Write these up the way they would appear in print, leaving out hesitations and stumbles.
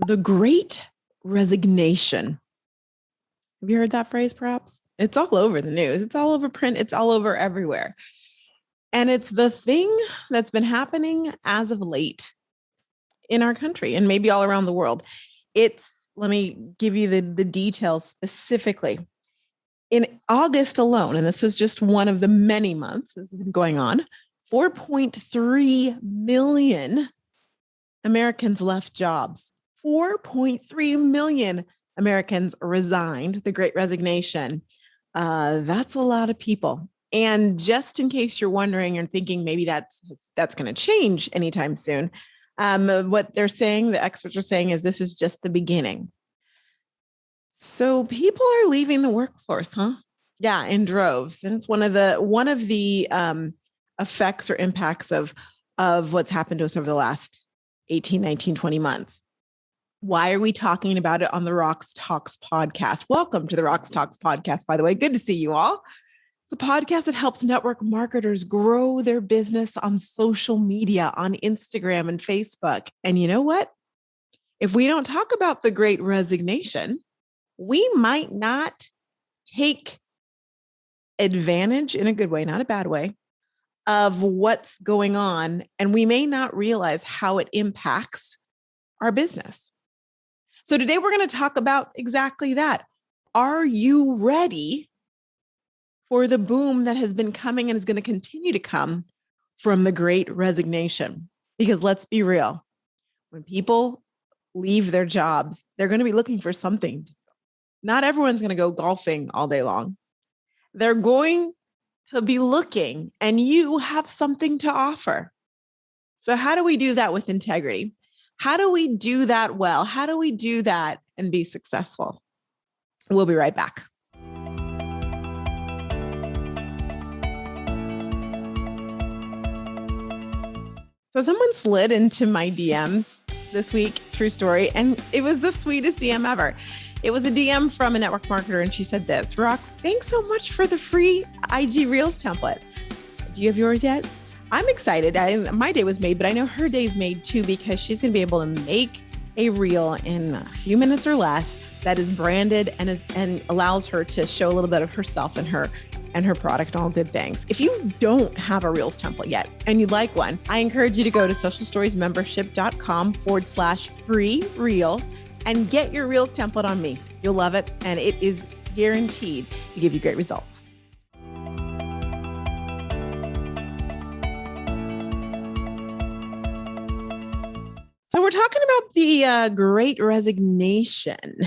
The Great Resignation. Have you heard that phrase, perhaps? It's all over the news. It's all over print. It's all over everywhere. And it's the thing that's been happening as of late in our country and maybe all around the world. Let me give you the details specifically. In August alone, and this is just one of the many months this has been going on, 4.3 million Americans left jobs. 4.3 million Americans resigned, the Great Resignation. That's a lot of people. And just in case you're wondering and thinking maybe that's going to change anytime soon, what they're saying, the experts are saying, is this is just the beginning. So people are leaving the workforce, huh? Yeah, in droves, and it's one of the effects or impacts of what's happened to us over the last 18, 19, 20 months. Why are we talking about it on the Roxtalks podcast? Welcome to the Roxtalks podcast, by the way. Good to see you all. It's a podcast that helps network marketers grow their business on social media, on Instagram and Facebook. And you know what? If we don't talk about the Great Resignation, we might not take advantage, in a good way, not a bad way, of what's going on. And we may not realize how it impacts our business. So today we're going to talk about exactly that. Are you ready for the boom that has been coming and is going to continue to come from the Great Resignation? Because let's be real, when people leave their jobs, they're going to be looking for something. Not everyone's going to go golfing all day long. They're going to be looking, and you have something to offer. So how do we do that with integrity? How do we do that well? How do we do that and be successful? We'll be right back. So someone slid into my DMs this week, true story, and it was the sweetest DM ever. It was a DM from a network marketer, and she said this: Rox, thanks so much for the free IG Reels template. Do you have yours yet? I'm excited. My day was made, but I know her day's made too, because she's going to be able to make a reel in a few minutes or less that is branded and allows her to show a little bit of herself and her product and all good things. If you don't have a Reels template yet and you'd like one, I encourage you to go to socialstoriesmembership.com/free reels and get your Reels template on me. You'll love it, and it is guaranteed to give you great results. So we're talking about the Great Resignation.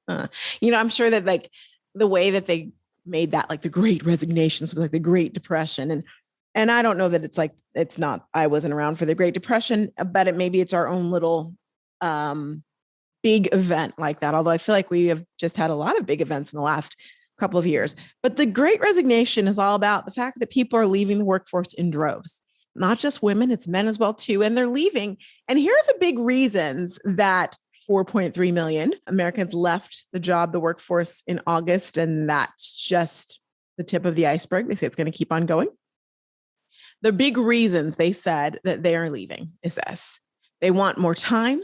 I'm sure that like the way that they made that, like the Great Resignation, was like the Great Depression. And I don't know that it's not, I wasn't around for the Great Depression, but maybe it's our own little big event like that. Although I feel like we have just had a lot of big events in the last couple of years. But the Great Resignation is all about the fact that people are leaving the workforce in droves. Not just women, it's men as well too. And they're leaving. And here are the big reasons that 4.3 million Americans left the workforce in August. And that's just the tip of the iceberg. They say it's going to keep on going. The big reasons they said that they are leaving is this: they want more time,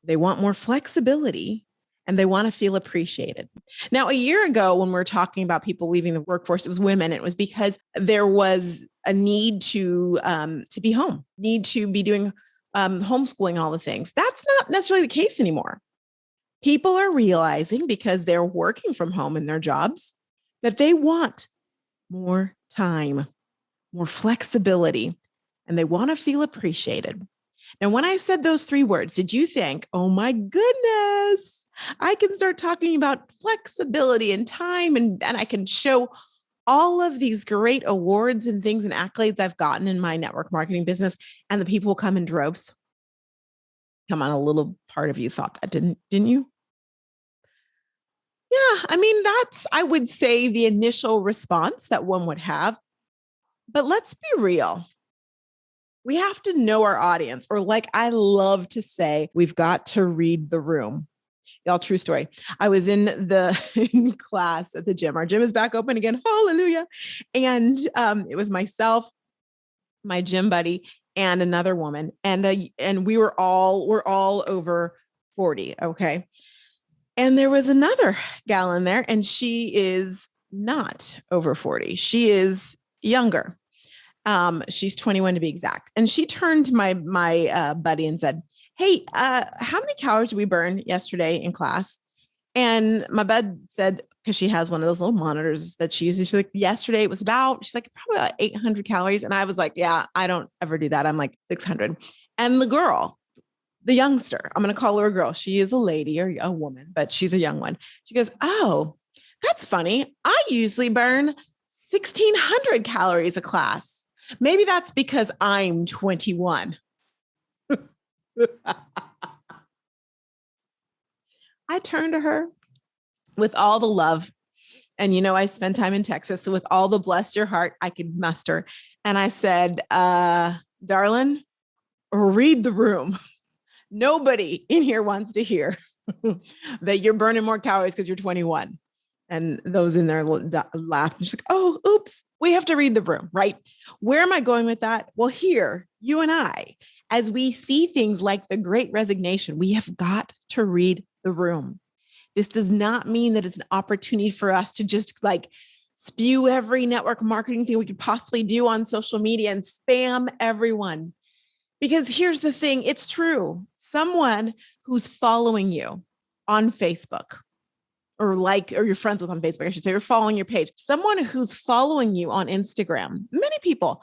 they want more flexibility, and they want to feel appreciated. Now, a year ago, when we were talking about people leaving the workforce, it was women. It was because there was a need to be home, need to be doing homeschooling, all the things. That's not necessarily the case anymore. People are realizing, because they're working from home in their jobs, that they want more time, more flexibility, and they want to feel appreciated. Now, when I said those three words, did you think, oh my goodness, I can start talking about flexibility and time, and I can show all of these great awards and things and accolades I've gotten in my network marketing business, and the people will come in droves? Come on, a little part of you thought that, didn't you? Yeah, I mean, that's, I would say, the initial response that one would have. But let's be real. We have to know our audience, or like I love to say, we've got to read the room. Y'all, true story. I was in class at the gym. Our gym is back open again. Hallelujah. And it was myself, my gym buddy, and another woman. And we're all over 40. Okay. And there was another gal in there, and she is not over 40. She is younger. She's 21 to be exact. And she turned to my buddy and said, "Hey, how many calories did we burn yesterday in class?" And my bud said, because she has one of those little monitors that she uses, she's like, yesterday it was she's like, probably about 800 calories. And I was like, yeah, I don't ever do that. I'm like 600. And the girl, the youngster, I'm going to call her a girl. She is a lady or a woman, but she's a young one. She goes, "Oh, that's funny. I usually burn 1,600 calories a class. Maybe that's because I'm 21. I turned to her with all the love. And, I spent time in Texas. So with all the bless your heart I could muster. And I said, darling, read the room. Nobody in here wants to hear that you're burning more calories because you're 21. And those in there laughed. She's like, "Oh, oops, we have to read the room," right? Where am I going with that? Well, here, you and I, as we see things like the Great Resignation, we have got to read the room. This does not mean that it's an opportunity for us to just like spew every network marketing thing we could possibly do on social media and spam everyone. Because here's the thing, it's true. Someone who's following you on Facebook, or you're friends with on Facebook, I should say, you're following your page. Someone who's following you on Instagram, many people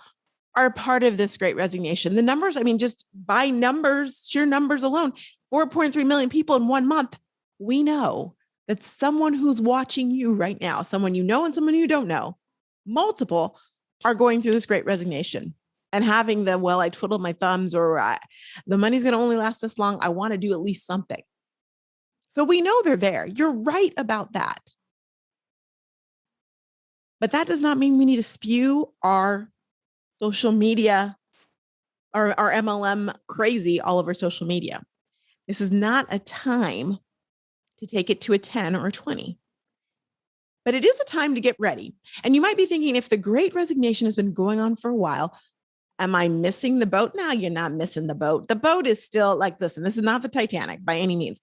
are part of this Great Resignation. The numbers, I mean, just by numbers, sheer numbers alone, 4.3 million people in 1 month. We know that someone who's watching you right now, someone you know and someone you don't know, multiple, are going through this Great Resignation and having I twiddled my thumbs, or the money's going to only last this long. I want to do at least something. So we know they're there. You're right about that. But that does not mean we need to spew our social media or our MLM crazy all over social media. This is not a time to take it to a 10 or a 20. But it is a time to get ready. And you might be thinking, if the Great Resignation has been going on for a while, am I missing the boat? No, you're not missing the boat. The boat is still like, listen, this is not the Titanic by any means.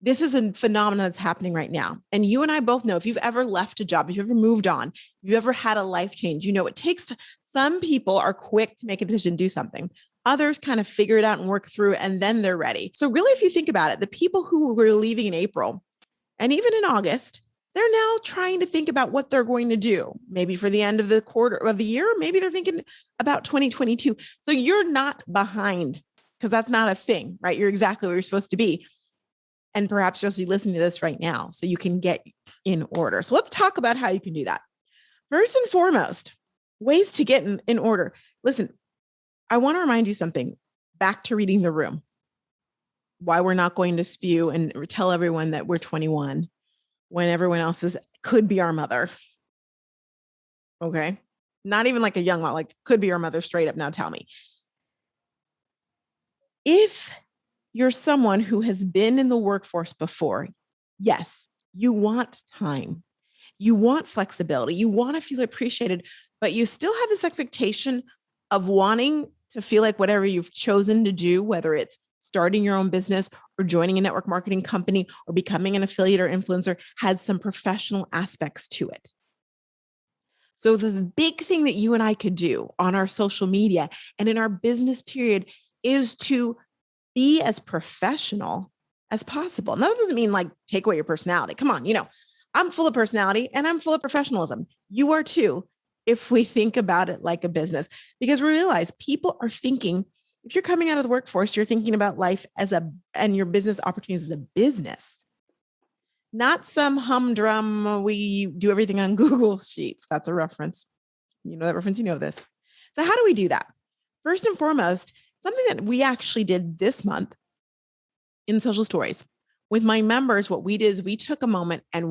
This is a phenomenon that's happening right now. And you and I both know, if you've ever left a job, if you've ever moved on, if you've ever had a life change, it takes some people are quick to make a decision, do something. Others kind of figure it out and work through, and then they're ready. So really, if you think about it, the people who were leaving in April and even in August, they're now trying to think about what they're going to do, maybe for the end of the quarter of the year. Maybe they're thinking about 2022. So you're not behind, because that's not a thing, right? You're exactly where you're supposed to be. And perhaps you'll be listening to this right now so you can get in order. So let's talk about how you can do that. First and foremost, ways to get in order. Listen, I want to remind you something. Back to reading the room. Why we're not going to spew and tell everyone that we're 21 when everyone else could be our mother. Okay. Not even like a young mom, could be our mother straight up. Now tell me. If you're someone who has been in the workforce before, yes, you want time. You want flexibility. You want to feel appreciated, but you still have this expectation of wanting to feel like whatever you've chosen to do, whether it's starting your own business or joining a network marketing company or becoming an affiliate or influencer, had some professional aspects to it. So the big thing that you and I could do on our social media and in our business period is to be as professional as possible. Now, that doesn't mean take away your personality. Come on, I'm full of personality and I'm full of professionalism. You are too, if we think about it like a business, because we realize people are thinking, if you're coming out of the workforce, you're thinking about life and your business opportunities as a business, not some humdrum, we do everything on Google Sheets. That's a reference. You know that reference, this. So how do we do that? First and foremost, something that we actually did this month in social stories with my members, what we did is we took a moment and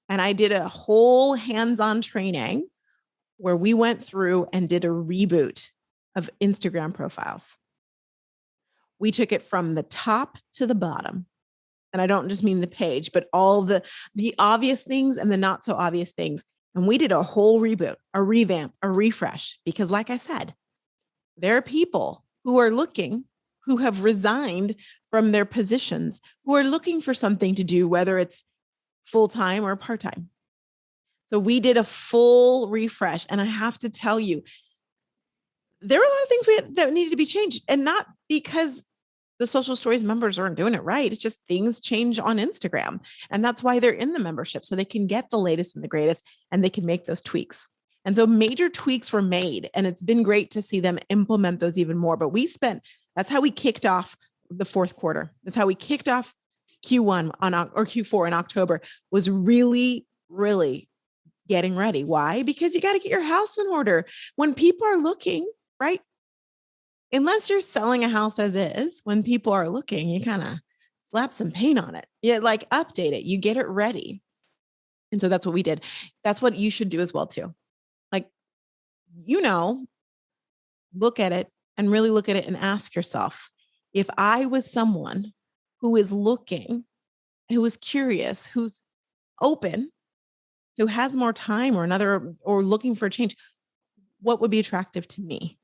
I did a whole hands-on training where we went through and did a reboot of Instagram profiles. We took it from the top to the bottom. And I don't just mean the page, but all the obvious things and the not so obvious things. And we did a whole reboot, a revamp, a refresh, because like I said, there are people who are looking, who have resigned from their positions who are looking for something to do, whether it's full-time or part-time. So we did a full refresh. And I have to tell you, there were a lot of things that needed to be changed, and not because the Social Stories members aren't doing it right. It's just things change on Instagram. And that's why they're in the membership, so they can get the latest and the greatest, and they can make those tweaks. And so major tweaks were made, and it's been great to see them implement those even more. But that's how we kicked off the fourth quarter. That's how we kicked off Q1 or Q4 in October, was really, really getting ready. Why? Because you got to get your house in order. When people are looking, right? Unless you're selling a house as is, when people are looking, you kind of slap some paint on it. You like update it. You get it ready. And so that's what we did. That's what you should do as well too. Like, look at it and really look at it and ask yourself, if I was someone who is looking, who is curious, who's open, who has more time or looking for a change, what would be attractive to me?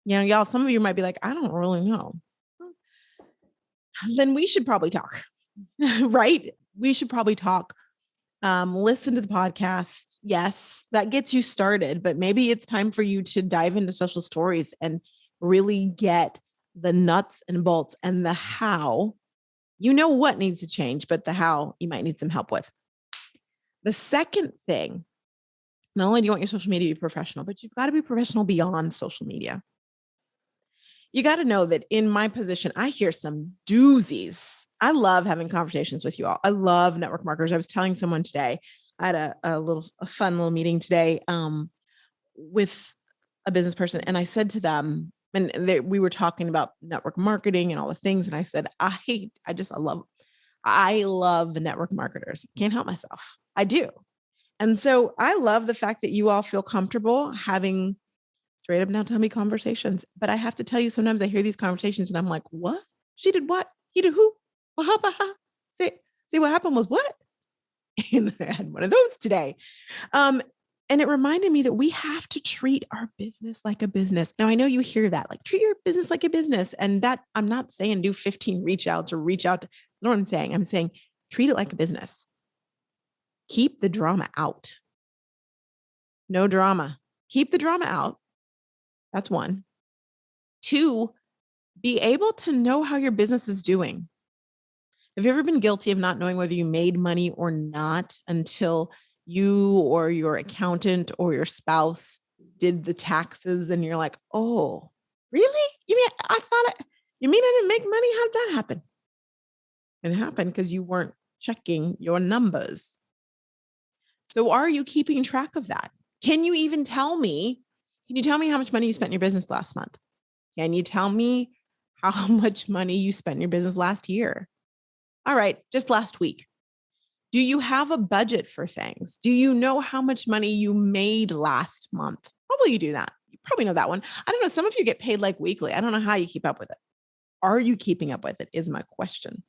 Y'all, some of you might be like, I don't really know. Then we should probably talk, right? We should probably talk. Listen to the podcast. Yes, that gets you started, but maybe it's time for you to dive into Social Stories and really get the nuts and bolts and the how. You know what needs to change, but the how you might need some help with. The second thing, not only do you want your social media to be professional, but you've got to be professional beyond social media. You got to know that in my position, I hear some doozies. I love having conversations with you all. I love network marketers. I was telling someone today, I had a fun little meeting today with a business person. And I said to them, we were talking about network marketing and all the things. And I said, I love the network marketers. Can't help myself. I do. And so I love the fact that you all feel comfortable having straight up now tell me conversations. But I have to tell you, sometimes I hear these conversations and I'm like, what? She did what? He did who? See what happened was what? And I had one of those today. And it reminded me that we have to treat our business like a business. Now, I know you hear that, like treat your business like a business. And that I'm not saying do 15 reach outs or reach out to, you know what I'm saying? I'm saying treat it like a business. Keep the drama out. No drama. Keep the drama out. That's one. Two, be able to know how your business is doing. Have you ever been guilty of not knowing whether you made money or not until you or your accountant or your spouse did the taxes and you're like, oh, really? You mean I didn't make money? How did that happen? It happened because you weren't checking your numbers. So are you keeping track of that? Can you tell me how much money you spent in your business last month? Can you tell me how much money you spent in your business last year? All right, just last week. Do you have a budget for things? Do you know how much money you made last month? Probably you do that. You probably know that one. I don't know. Some of you get paid like weekly. I don't know how you keep up with it. Are you keeping up with it is my question.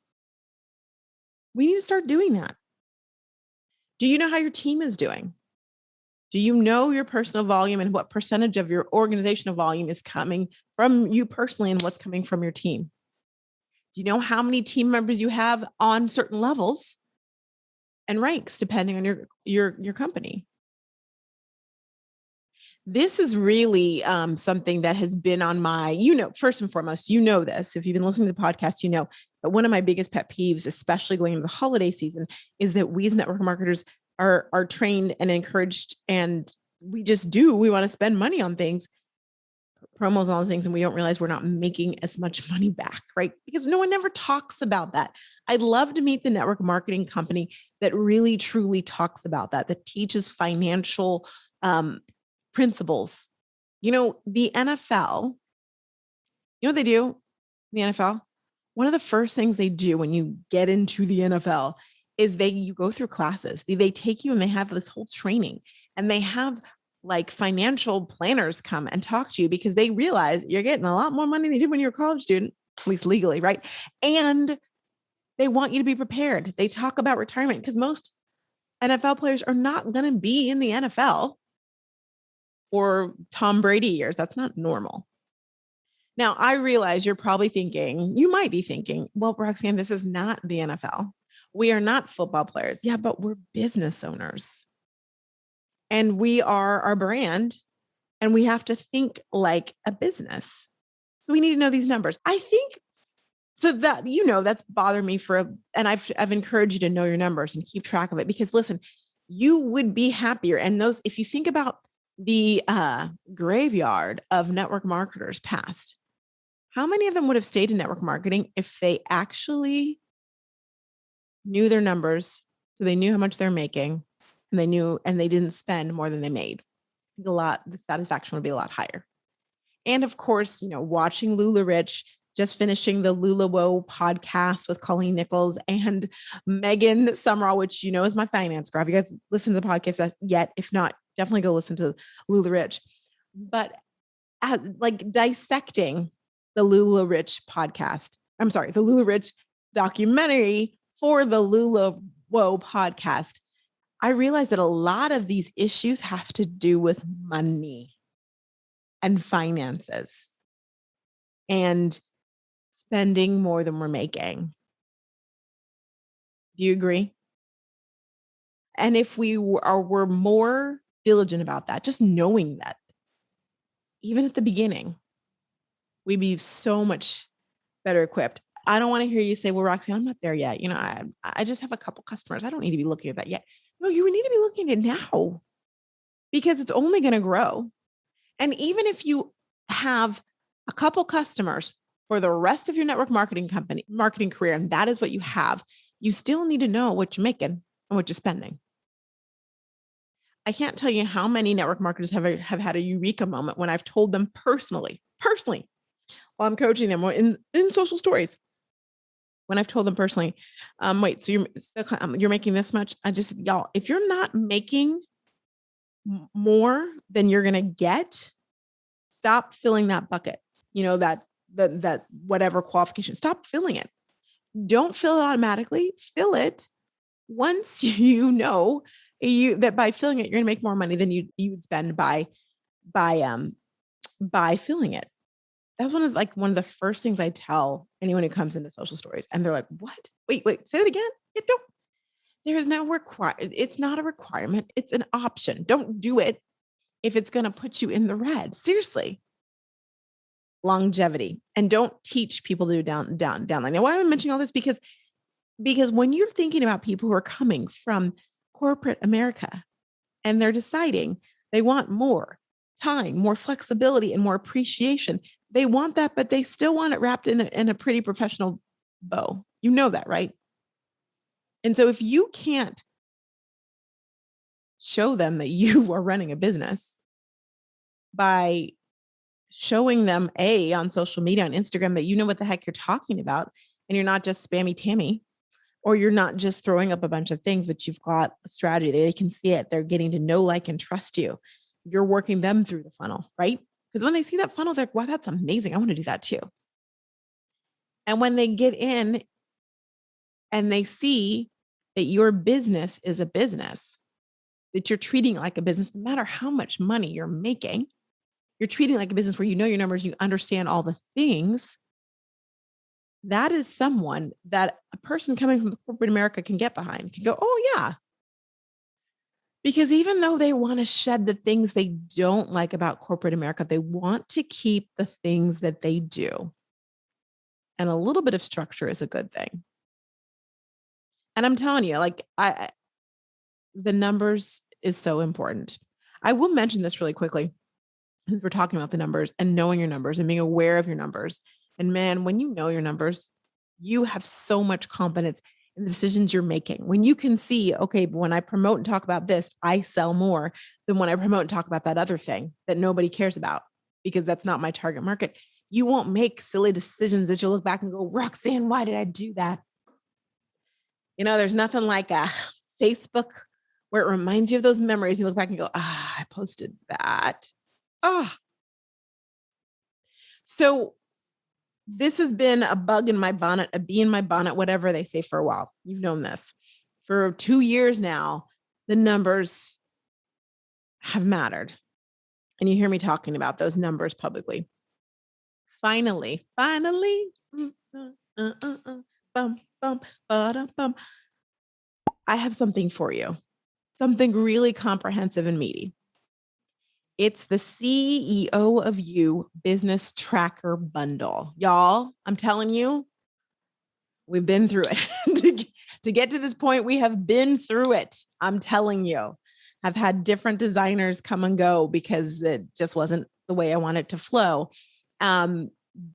We need to start doing that. Do you know how your team is doing? Do you know your personal volume and what percentage of your organizational volume is coming from you personally and what's coming from your team? Do you know how many team members you have on certain levels and ranks depending on your company? This is really something that has been on my, first and foremost, this. If you've been listening to the podcast, but one of my biggest pet peeves, especially going into the holiday season, is that we as network marketers are trained and encouraged, and we want to spend money on things, promos and all the things, and we don't realize we're not making as much money back, right? Because no one ever talks about that. I'd love to meet the network marketing company that really truly talks about that teaches financial principles. The NFL, what they do in the NFL? One of the first things they do when you get into the NFL is you go through classes. They take you and they have this whole training, and they have like financial planners come and talk to you because they realize you're getting a lot more money than you did when you were a college student, at least legally, right? And they want you to be prepared. They talk about retirement because most NFL players are not going to be in the NFL for Tom Brady years. That's not normal. Now, I realize you're probably thinking, you might be thinking, well, Roxanne, this is not the NFL. We are not football players. Yeah, but we're business owners and we are our brand and we have to think like a business. So we need to know these numbers. I think so that, that's bothered me and I've encouraged you to know your numbers and keep track of it because listen, you would be happier. And if you think about the graveyard of network marketers past, how many of them would have stayed in network marketing if they actually knew their numbers? So they knew how much they're making and they didn't spend more than they made. The satisfaction would be a lot higher. And of course, watching Lula Rich, just finishing the Lula Woe podcast with Colleen Nichols and Megan Summerall, which is my finance girl. Have you guys listened to the podcast yet? If not, definitely go listen to Lula Rich. But like dissecting the Lula Rich podcast, the Lula Rich documentary for the Lula Woe podcast, I realized that a lot of these issues have to do with money and finances and spending more than we're making. Do you agree? And if we're more diligent about that, just knowing that, even at the beginning, we'd be so much better equipped. I don't want to hear you say, well, Roxanne, I'm not there yet. I just have a couple customers. I don't need to be looking at that yet. No, you need to be looking at it now because it's only going to grow. And even if you have a couple customers for the rest of your network marketing career, and that is what you have, you still need to know what you're making and what you're spending. I can't tell you how many network marketers have had a eureka moment when I've told them personally, while I'm coaching them in social stories. When I've told them personally, wait, so you're making this much? Y'all, if you're not making more than you're going to get, stop filling that bucket. That whatever qualification, stop filling it. Don't fill it automatically. Fill it once you know that by filling it, you're going to make more money than you would spend by filling it. That's one of the first things I tell anyone who comes into social stories. And they're like, what? Wait, say that again. There's no it's not a requirement. It's an option. Don't do it if it's going to put you in the red. Seriously. Longevity. And don't teach people to do downline. Now, why am I mentioning all this? Because when you're thinking about people who are coming from corporate America and they're deciding they want more time, more flexibility, and more appreciation, they want that, but they still want it wrapped in a pretty professional bow. You know that, right? And so if you can't show them that you are running a business by showing them on social media, on Instagram, that you know what the heck you're talking about, and you're not just spammy Tammy, or you're not just throwing up a bunch of things, but you've got a strategy. They can see it. They're getting to know, like, and trust you. You're working them through the funnel, right? Because when they see that funnel, they're like, wow, that's amazing. I want to do that too. And when they get in and they see that your business is a business, that you're treating like a business, no matter how much money you're making, you're treating like a business where you know your numbers, you understand all the things. That is someone that a person coming from corporate America can get behind, can go, oh yeah. Because even though they want to shed the things they don't like about corporate America, they want to keep the things that they do. And a little bit of structure is a good thing. And I'm telling you, the numbers is so important. I will mention this really quickly, because we're talking about the numbers and knowing your numbers and being aware of your numbers. And man, when you know your numbers, you have so much confidence in the decisions you're making. When you can see, okay, when I promote and talk about this, I sell more than when I promote and talk about that other thing that nobody cares about, because that's not my target market. You won't make silly decisions that you'll look back and go, Roxanne, why did I do that? There's nothing like a Facebook where it reminds you of those memories. You look back and go, I posted that. So this has been a bug in my bonnet, a bee in my bonnet, whatever they say, for a while. You've known this for 2 years now. The numbers have mattered. And you hear me talking about those numbers publicly. finally, bum, bum, bum. I have something for you, something really comprehensive and meaty. It's the CEO of You Business Tracker Bundle. Y'all, I'm telling you, we've been through it. to get to this point, we have been through it. I'm telling you. I've had different designers come and go because it just wasn't the way I want it to flow.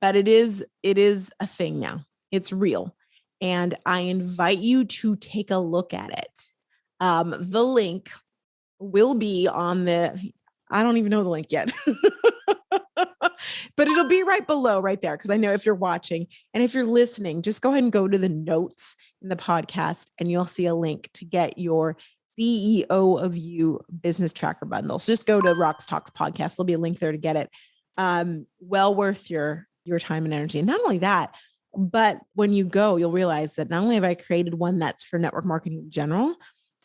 But it is a thing now. It's real. And I invite you to take a look at it. The link will be on I don't even know the link yet, but it'll be right below right there. Cause I know if you're watching and if you're listening, just go ahead and go to the notes in the podcast and you'll see a link to get your CEO of You Business Tracker Bundle. So just go to Roxtalks podcast. There'll be a link there to get it. Well worth your time and energy. And not only that, but when you go, you'll realize that not only have I created one that's for network marketing in general,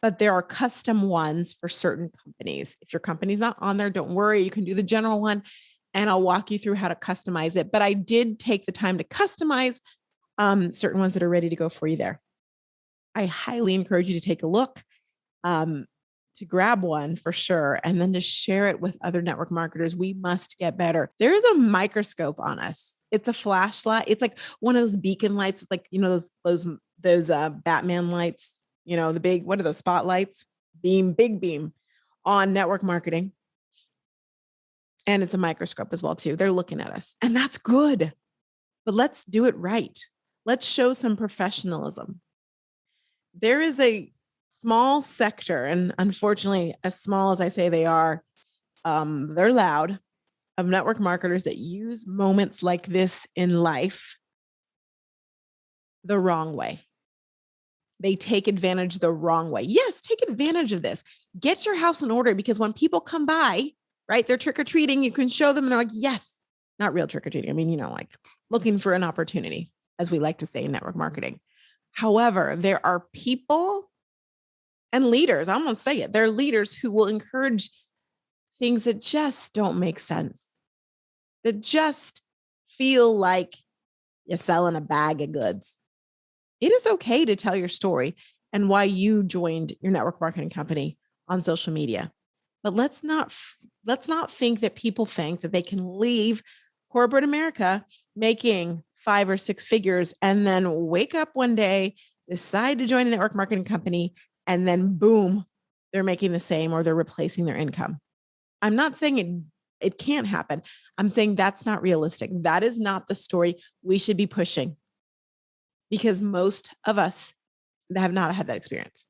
but there are custom ones for certain companies. If your company's not on there, don't worry. You can do the general one and I'll walk you through how to customize it. But I did take the time to customize certain ones that are ready to go for you there. I highly encourage you to take a look, to grab one for sure, and then to share it with other network marketers. We must get better. There is a microscope on us. It's a flashlight. It's like one of those beacon lights. It's like, those Batman lights. The big, what are those spotlights? Big beam on network marketing. And it's a microscope as well too. They're looking at us and that's good, but let's do it right. Let's show some professionalism. There is a small sector, and unfortunately, as small as I say they are, they're loud, of network marketers that use moments like this in life the wrong way. They take advantage the wrong way. Yes, take advantage of this. Get your house in order because when people come by, right, they're trick-or-treating, you can show them and they're like, yes, not real trick-or-treating. I mean, like looking for an opportunity, as we like to say in network marketing. However, there are people and leaders, I'm going to say it, they're leaders who will encourage things that just don't make sense, that just feel like you're selling a bag of goods. It is okay to tell your story and why you joined your network marketing company on social media. But let's not think that people think that they can leave corporate America making 5 or 6 figures and then wake up one day, decide to join a network marketing company, and then boom, they're making the same or they're replacing their income. I'm not saying it can't happen. I'm saying that's not realistic. That is not the story we should be pushing, because most of us have not had that experience.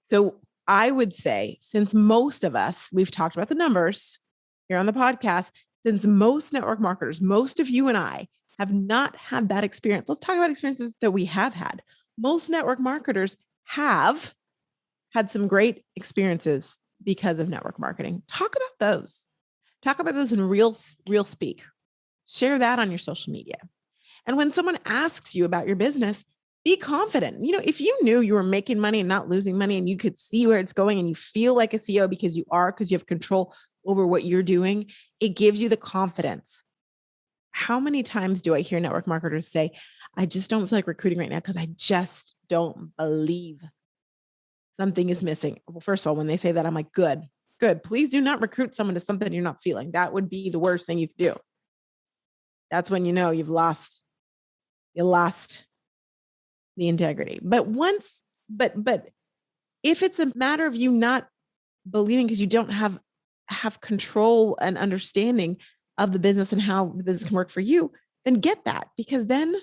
So I would say, since most of us, we've talked about the numbers here on the podcast, since most network marketers, most of you and I have not had that experience. Let's talk about experiences that we have had. Most network marketers have had some great experiences because of network marketing. Talk about those. Talk about those in real speak. Share that on your social media. And when someone asks you about your business, be confident. If you knew you were making money and not losing money and you could see where it's going and you feel like a CEO because you have control over what you're doing, it gives you the confidence. How many times do I hear network marketers say, I just don't feel like recruiting right now because I just don't believe something is missing? Well, first of all, when they say that, I'm like, good. Please do not recruit someone to something you're not feeling. That would be the worst thing you could do. That's when you've lost the integrity. But if it's a matter of you not believing because you don't have control and understanding of the business and how the business can work for you, then get that, because then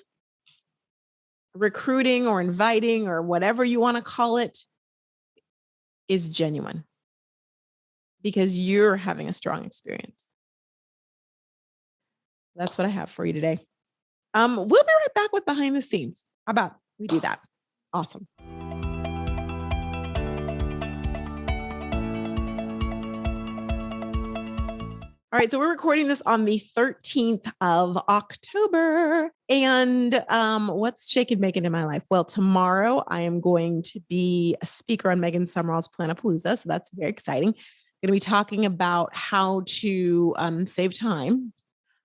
recruiting or inviting or whatever you want to call it is genuine because you're having a strong experience. That's what I have for you today. We'll be right back with behind the scenes. How about we do that? Awesome. All right, so we're recording this on the 13th of October. And what's shaking bacon in my life? Well, tomorrow I am going to be a speaker on Megan Summerall's Planapalooza. So that's very exciting. Going to be talking about how to save time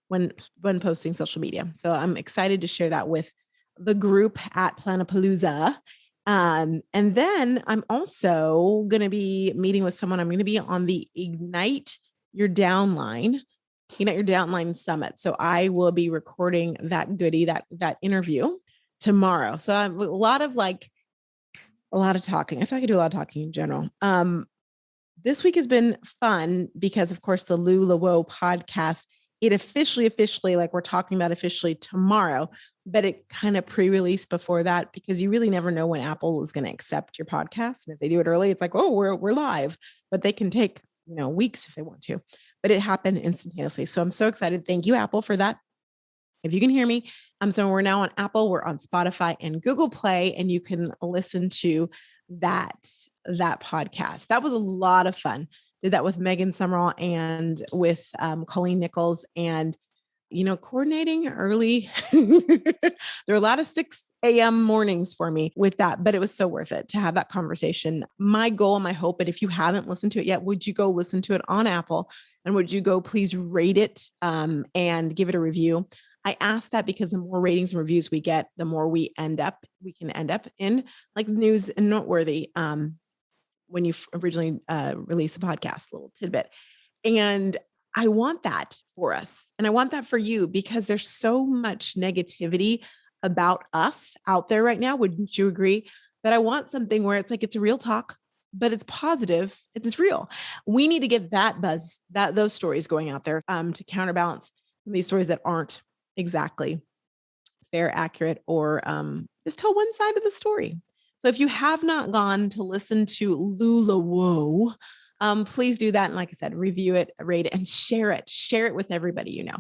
when posting social media. So I'm excited to share that with the group at Planapalooza. And then I'm also going to be meeting with someone. I'm going to be on the Ignite Your Downline Summit. So I will be recording that goodie, that interview tomorrow. So I'm a lot of talking. I feel like I do a lot of talking in general. This week has been fun because, of course, the Lou Lawo podcast, it officially, like we're talking about officially tomorrow, but it kind of pre-released before that because you really never know when Apple is going to accept your podcast. And if they do it early, it's like, oh, we're live, but they can take, weeks if they want to, but it happened instantaneously. So I'm so excited. Thank you, Apple, for that. If you can hear me. So we're now on Apple, we're on Spotify and Google Play, and you can listen to that podcast. That was a lot of fun. Did that with Megan Summerall and with Colleen Nichols, and coordinating early. There are a lot of 6 a.m. mornings for me with that, but it was so worth it to have that conversation. My goal, my hope, and if you haven't listened to it yet, would you go listen to it on Apple, and would you go please rate it and give it a review? I ask that because the more ratings and reviews we get, the more we can end up in like news and noteworthy when you originally release a podcast, little tidbit. And I want that for us. And I want that for you because there's so much negativity about us out there right now. Wouldn't you agree? That I want something where it's like, it's a real talk, but it's positive. It's real. We need to get that buzz, those stories going out there to counterbalance these stories that aren't exactly fair, accurate, or just tell one side of the story. So if you have not gone to listen to Lou Lawo, please do that. And like I said, review it, rate it, and share it. Share it with everybody you know.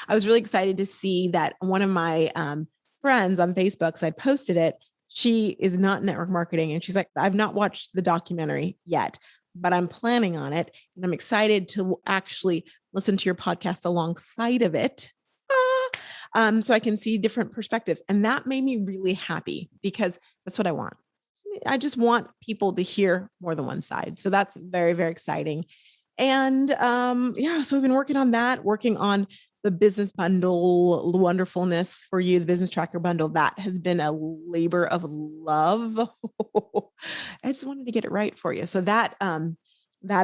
I was really excited to see that one of my friends on Facebook, because I posted it, she is not network marketing. And she's like, I've not watched the documentary yet, but I'm planning on it. And I'm excited to actually listen to your podcast alongside of it. So I can see different perspectives. And that made me really happy because that's what I want. I just want people to hear more than one side. So that's very, very exciting. And so we've been working on that, working on the business bundle, the wonderfulness for you, the business tracker bundle. That has been a labor of love. I just wanted to get it right for you. So that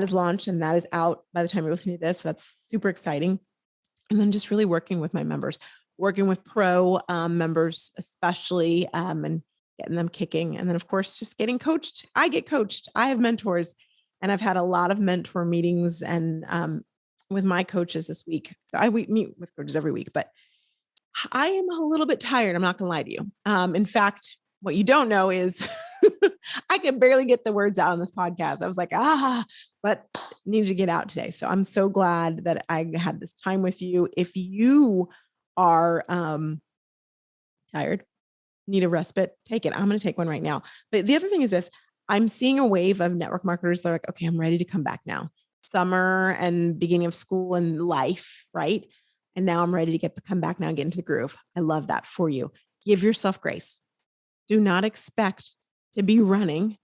is launched and that is out by the time you're listening to this. So that's super exciting. And then just really working with my members, working with pro members, especially, and getting them kicking. And then of course, just getting coached. I get coached. I have mentors and I've had a lot of mentor meetings and with my coaches this week. So I meet with coaches every week, but I am a little bit tired. I'm not going to lie to you. In fact, what you don't know is I could barely get the words out on this podcast. I was like, but needed to get out today. So I'm so glad that I had this time with you. If you are tired, need a respite, take it. I'm going to take one right now. But the other thing is this, I'm seeing a wave of network marketers that are like, okay, I'm ready to come back now. Summer and beginning of school and life, right? And now I'm ready to come back now and get into the groove. I love that for you. Give yourself grace. Do not expect to be running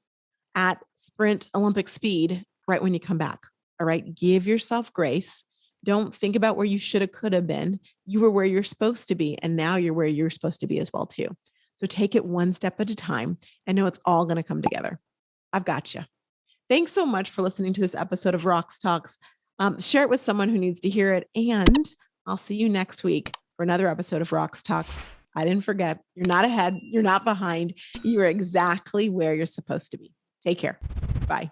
at sprint Olympic speed right when you come back. All right. Give yourself grace. Don't think about where you should have, could have been. You were where you're supposed to be. And now you're where you're supposed to be as well too. So take it one step at a time and know it's all going to come together. I've got you. Thanks so much for listening to this episode of Roxtalks. Share it with someone who needs to hear it. And I'll see you next week for another episode of Roxtalks. I didn't forget. You're not ahead. You're not behind. You are exactly where you're supposed to be. Take care. Bye.